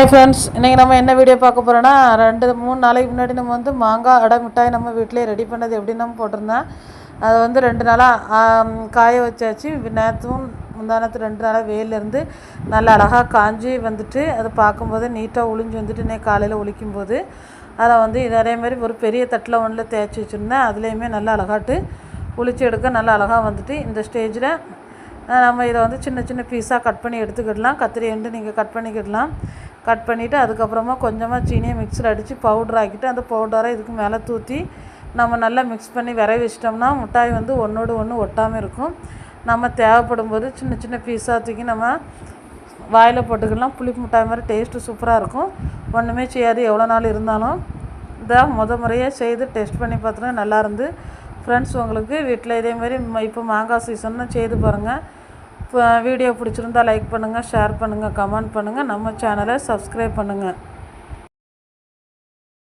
Friends, இன்றைக்கி நம்ம என்ன வீடியோ பார்க்க போகிறோன்னா 2-3 நாளைக்கு முன்னாடி நம்ம வந்து மாங்காய் அடை மிட்டாய் நம்ம வீட்டிலே ரெடி பண்ணது எப்படின்னு நம்ம போட்டிருந்தேன். அதை வந்து 2 நாளாக காய வச்சாச்சு. நேற்றும் முந்தானத்து 2 நாளாக வெயிலேருந்து நல்லா அழகாக காஞ்சி வந்துட்டு அதை பார்க்கும்போது நீட்டாக உளிஞ்சு வந்துட்டு இன்னைக்கு காலையில் உளிக்கும்போது அதை வந்து அதே மாதிரி ஒரு பெரிய தட்டில் ஒன்றில் தேய்ச்சி வச்சுருந்தேன். அதுலேயுமே நல்லா அழகாட்டு உளிச்சு எடுக்க நல்லா அழகாக வந்துட்டு இந்த ஸ்டேஜில் நம்ம இதை வந்து சின்ன சின்ன பீஸாக கட் பண்ணி எடுத்துக்கிடலாம். கத்திரி வந்து நீங்கள் கட் பண்ணிக்கிடலாம். கட் பண்ணிவிட்டு அதுக்கப்புறமா கொஞ்சமாக சீனியை மிக்ஸில் அடித்து பவுடர் ஆக்கிட்டு அந்த பவுடரை இதுக்கு மேலே தூற்றி நம்ம நல்லா மிக்ஸ் பண்ணி விரை வச்சிட்டோம்னா மிட்டாய் வந்து ஒன்றோடு ஒன்று ஒட்டாமல் இருக்கும். நம்ம தேவைப்படும் போது சின்ன சின்ன பீஸாக தூக்கி நம்ம வாயில் போட்டுக்கலாம். புளிப்பு மிட்டாய் மாதிரி டேஸ்ட்டு சூப்பராக இருக்கும். ஒன்றுமே செய்யாது, எவ்வளோ நாள் இருந்தாலும். இதை முறையாக செய்து டெஸ்ட் பண்ணி பார்த்தோன்னா நல்லா இருந்து ஃப்ரெண்ட்ஸ், உங்களுக்கு வீட்டில் இதேமாரி இப்போ மாங்காய் சீசன்னு செய்து பாருங்கள். இப்போ வீடியோ பிடிச்சிருந்தால் லைக் பண்ணுங்கள், ஷேர் பண்ணுங்கள், கமெண்ட் பண்ணுங்கள், நம்ம சேனலை சப்ஸ்கிரைப் பண்ணுங்கள்.